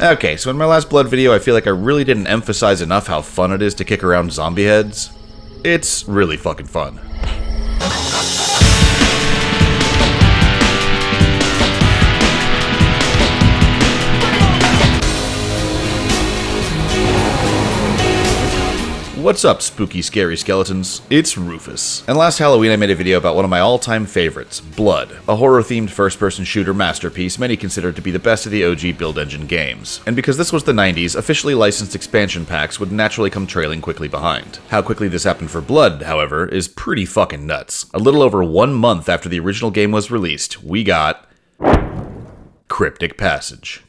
Okay, so in my last Blood video, I feel like I really didn't emphasize enough how fun it is to kick around zombie heads. It's really fucking fun. What's up, spooky, scary skeletons? It's Rufus. And last Halloween I made a video about one of my all-time favorites, Blood, a horror-themed first-person shooter masterpiece many consider to be the best of the OG build engine games. And because this was the 90s, officially licensed expansion packs would naturally come trailing quickly behind. How quickly this happened for Blood, however, is pretty fucking nuts. A little over 1 month after the original game was released, we got Cryptic Passage.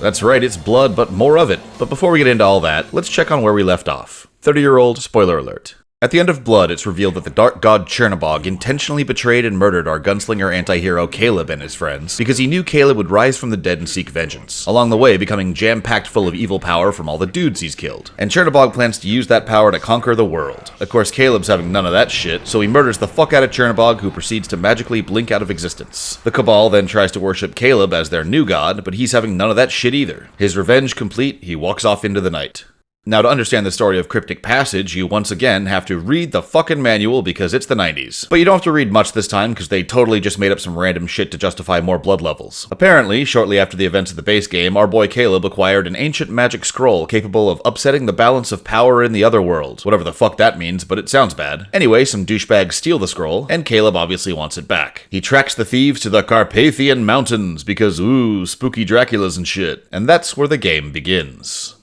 That's right, it's Blood, but more of it. But before we get into all that, let's check on where we left off. 30-year-old, spoiler alert. At the end of Blood, it's revealed that the dark god Chernobog intentionally betrayed and murdered our gunslinger anti-hero Caleb and his friends, because he knew Caleb would rise from the dead and seek vengeance, along the way becoming jam-packed full of evil power from all the dudes he's killed. And Chernobog plans to use that power to conquer the world. Of course, Caleb's having none of that shit, so he murders the fuck out of Chernobog, who proceeds to magically blink out of existence. The Cabal then tries to worship Caleb as their new god, but he's having none of that shit either. His revenge complete, he walks off into the night. Now, to understand the story of Cryptic Passage, you once again have to read the fucking manual because it's the 90s. But you don't have to read much this time because they totally just made up some random shit to justify more blood levels. Apparently, shortly after the events of the base game, our boy Caleb acquired an ancient magic scroll capable of upsetting the balance of power in the other world. Whatever the fuck that means, but it sounds bad. Anyway, some douchebags steal the scroll, and Caleb obviously wants it back. He tracks the thieves to the Carpathian Mountains because, ooh, spooky Draculas and shit. And that's where the game begins.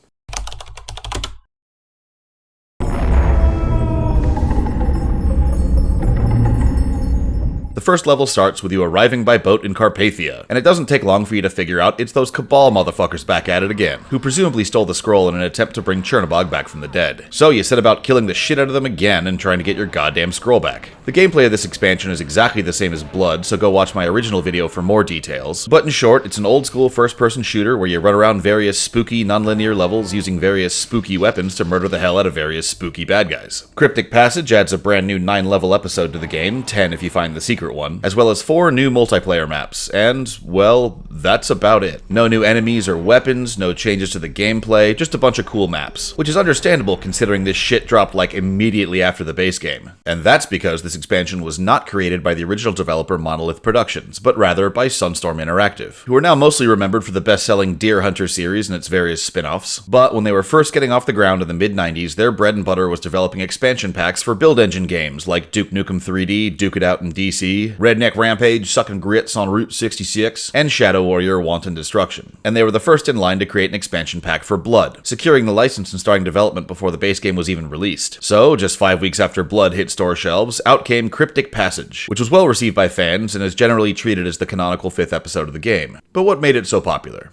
The first level starts with you arriving by boat in Carpathia, and it doesn't take long for you to figure out it's those Cabal motherfuckers back at it again, who presumably stole the scroll in an attempt to bring Chernobog back from the dead. So you set about killing the shit out of them again and trying to get your goddamn scroll back. The gameplay of this expansion is exactly the same as Blood, so go watch my original video for more details, but in short, it's an old school first-person shooter where you run around various spooky non-linear levels using various spooky weapons to murder the hell out of various spooky bad guys. Cryptic Passage adds a brand new 9-level episode to the game, 10 if you find the secret one, as well as 4 new multiplayer maps, and, well, that's about it. No new enemies or weapons, no changes to the gameplay, just a bunch of cool maps, which is understandable considering this shit dropped like immediately after the base game. And that's because this expansion was not created by the original developer Monolith Productions, but rather by Sunstorm Interactive, who are now mostly remembered for the best-selling Deer Hunter series and its various spin-offs, but when they were first getting off the ground in the mid-90s, their bread and butter was developing expansion packs for build engine games like Duke Nukem 3D, Duke It Out in DC, Redneck Rampage, Suckin' Grits on Route 66, and Shadow Warrior Wanton Destruction. And they were the first in line to create an expansion pack for Blood, securing the license and starting development before the base game was even released. So, just 5 weeks after Blood hit store shelves, out came Cryptic Passage, which was well received by fans and is generally treated as the canonical 5th episode of the game. But what made it so popular?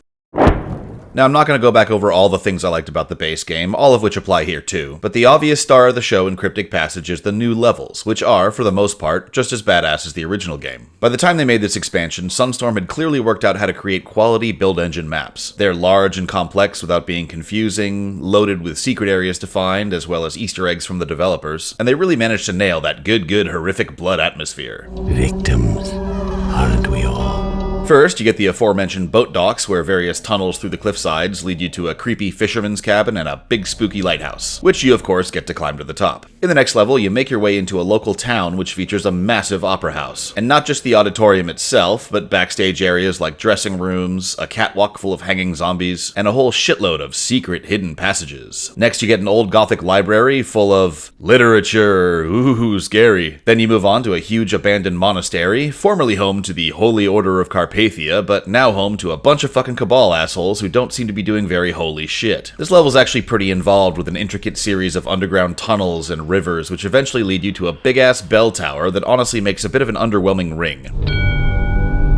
Now, I'm not going to go back over all the things I liked about the base game, all of which apply here too, but the obvious star of the show in Cryptic Passage is the new levels, which are, for the most part, just as badass as the original game. By the time they made this expansion, Sunstorm had clearly worked out how to create quality build engine maps. They're large and complex without being confusing, loaded with secret areas to find, as well as Easter eggs from the developers, and they really managed to nail that good, horrific blood atmosphere. Victims, aren't we all? First, you get the aforementioned boat docks, where various tunnels through the cliffsides lead you to a creepy fisherman's cabin and a big spooky lighthouse, which you of course get to climb to the top. In the next level, you make your way into a local town which features a massive opera house, and not just the auditorium itself, but backstage areas like dressing rooms, a catwalk full of hanging zombies, and a whole shitload of secret hidden passages. Next, you get an old gothic library full of literature, ooh, scary. Then you move on to a huge abandoned monastery, formerly home to the Holy Order of Carpathia, Carpathia, but now home to a bunch of fucking Cabal assholes who don't seem to be doing very holy shit. This level's actually pretty involved with an intricate series of underground tunnels and rivers, which eventually lead you to a big-ass bell tower that honestly makes a bit of an underwhelming ring.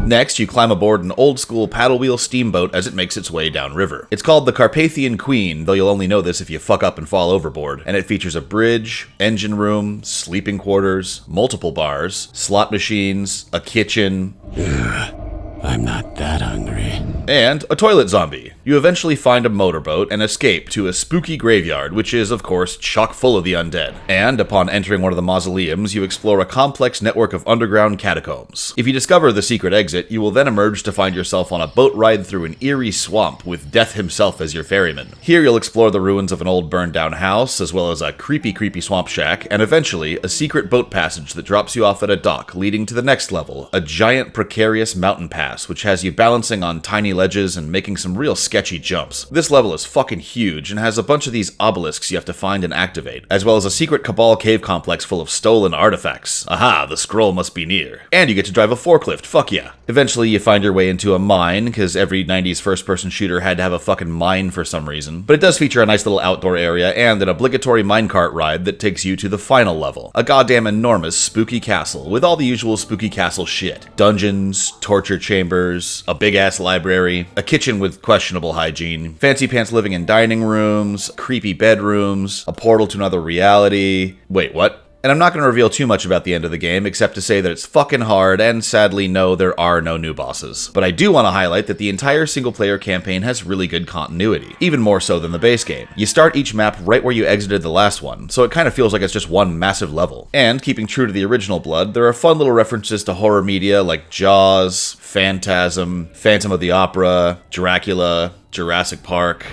Next, you climb aboard an old-school paddle-wheel steamboat as it makes its way downriver. It's called the Carpathian Queen, though you'll only know this if you fuck up and fall overboard, and it features a bridge, engine room, sleeping quarters, multiple bars, slot machines, a kitchen, I'm not that hungry. and a toilet zombie. You eventually find a motorboat and escape to a spooky graveyard, which is, of course, chock full of the undead. And upon entering one of the mausoleums, you explore a complex network of underground catacombs. If you discover the secret exit, you will then emerge to find yourself on a boat ride through an eerie swamp with Death himself as your ferryman. Here you'll explore the ruins of an old burned-down house, as well as a creepy swamp shack, and eventually a secret boat passage that drops you off at a dock, leading to the next level, a giant precarious mountain pass, which has you balancing on tiny ledges and making some real sketchy jumps. This level is fucking huge and has a bunch of these obelisks you have to find and activate, as well as a secret Cabal cave complex full of stolen artifacts. Aha, the scroll must be near. And you get to drive a forklift, fuck yeah. Eventually you find your way into a mine, because every 90s first-person shooter had to have a fucking mine for some reason. But it does feature a nice little outdoor area and an obligatory minecart ride that takes you to the final level, a goddamn enormous spooky castle with all the usual spooky castle shit. Dungeons, torture chambers, a big-ass library, a kitchen with questionable hygiene, fancy pants living in dining rooms, creepy bedrooms, a portal to another reality. Wait, what? And I'm not going to reveal too much about the end of the game, except to say that it's fucking hard, and sadly, no, there are no new bosses. But I do want to highlight that the entire single-player campaign has really good continuity, even more so than the base game. You start each map right where you exited the last one, so it kind of feels like it's just one massive level. And, keeping true to the original Blood, there are fun little references to horror media like Jaws, Phantasm, Phantom of the Opera, Dracula, Jurassic Park,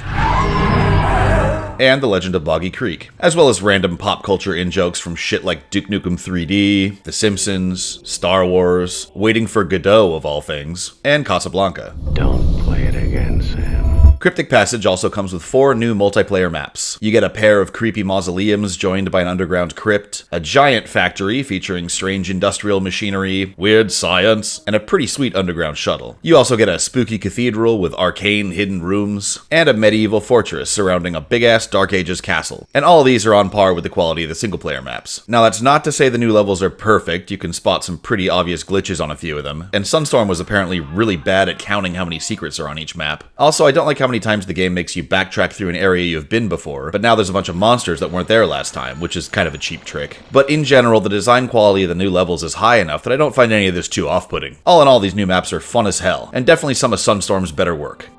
and The Legend of Boggy Creek, as well as random pop culture in-jokes from shit like Duke Nukem 3D, The Simpsons, Star Wars, Waiting for Godot of all things, and Casablanca. Don't play it again, Sam. Cryptic Passage also comes with 4 new multiplayer maps. You get a pair of creepy mausoleums joined by an underground crypt, a giant factory featuring strange industrial machinery, weird science, and a pretty sweet underground shuttle. You also get a spooky cathedral with arcane hidden rooms, and a medieval fortress surrounding a big-ass Dark Ages castle. And all of these are on par with the quality of the single-player maps. Now that's not to say the new levels are perfect, you can spot some pretty obvious glitches on a few of them, and Sunstorm was apparently really bad at counting how many secrets are on each map. Also, I don't like how many times the game makes you backtrack through an area you've been before, but now there's a bunch of monsters that weren't there last time, which is kind of a cheap trick. But in general, the design quality of the new levels is high enough that I don't find any of this too off-putting. All in all, these new maps are fun as hell, and definitely some of Sunstorm's better work.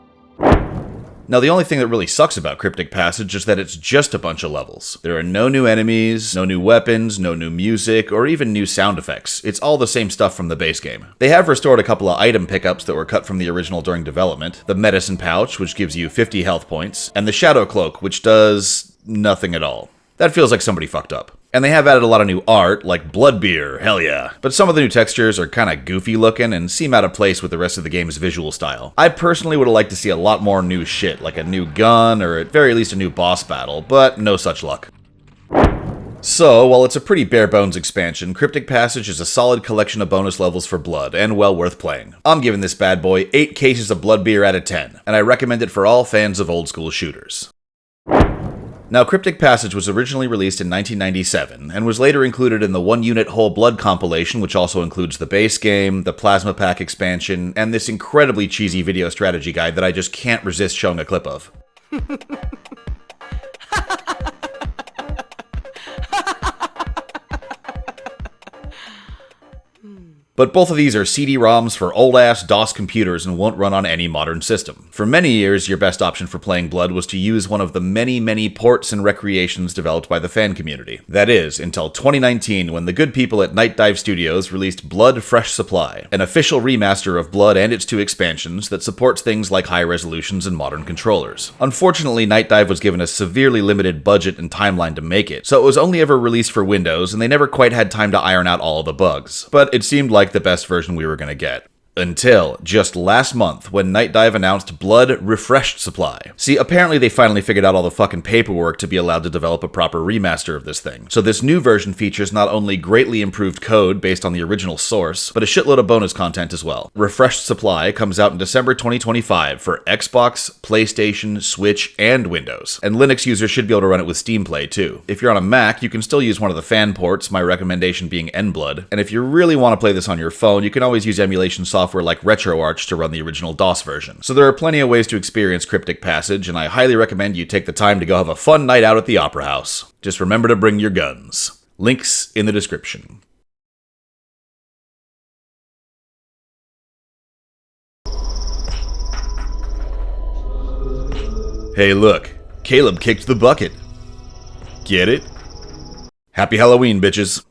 Now, the only thing that really sucks about Cryptic Passage is that it's just a bunch of levels. There are no new enemies, no new weapons, no new music, or even new sound effects. It's all the same stuff from the base game. They have restored a couple of item pickups that were cut from the original during development. The Medicine Pouch, which gives you 50 health points, and the Shadow Cloak, which does nothing at all. That feels like somebody fucked up. And they have added a lot of new art, like blood beer, hell yeah. But some of the new textures are kinda goofy looking and seem out of place with the rest of the game's visual style. I personally would have liked to see a lot more new shit, like a new gun, or at very least a new boss battle, but no such luck. So, while it's a pretty bare-bones expansion, Cryptic Passage is a solid collection of bonus levels for Blood, and well worth playing. I'm giving this bad boy 8 cases of blood beer out of 10, and I recommend it for all fans of old-school shooters. Now, Cryptic Passage was originally released in 1997, and was later included in the one-unit Whole Blood compilation, which also includes the base game, the Plasma Pack expansion, and this incredibly cheesy video strategy guide that I just can't resist showing a clip of. But both of these are CD-ROMs for old-ass DOS computers and won't run on any modern system. For many years, your best option for playing Blood was to use one of the many ports and recreations developed by the fan community. That is, until 2019, when the good people at Night Dive Studios released Blood Fresh Supply, an official remaster of Blood and its 2 expansions that supports things like high resolutions and modern controllers. Unfortunately, Night Dive was given a severely limited budget and timeline to make it, so it was only ever released for Windows, and they never quite had time to iron out all of the bugs. But it seemed like the best version we were going to get. Until just last month when Night Dive announced Blood Refreshed Supply. See, apparently they finally figured out all the fucking paperwork to be allowed to develop a proper remaster of this thing. So this new version features not only greatly improved code based on the original source, but a shitload of bonus content as well. Refreshed Supply comes out in December 2025 for Xbox, PlayStation, Switch, and Windows. And Linux users should be able to run it with Steam Play too. If you're on a Mac, you can still use one of the fan ports, my recommendation being NBlood. And if you really want to play this on your phone, you can always use emulation software like RetroArch to run the original DOS version. So there are plenty of ways to experience Cryptic Passage, and I highly recommend you take the time to go have a fun night out at the Opera House. Just remember to bring your guns. Links in the description. Hey look, Caleb kicked the bucket. Get it? Happy Halloween, bitches.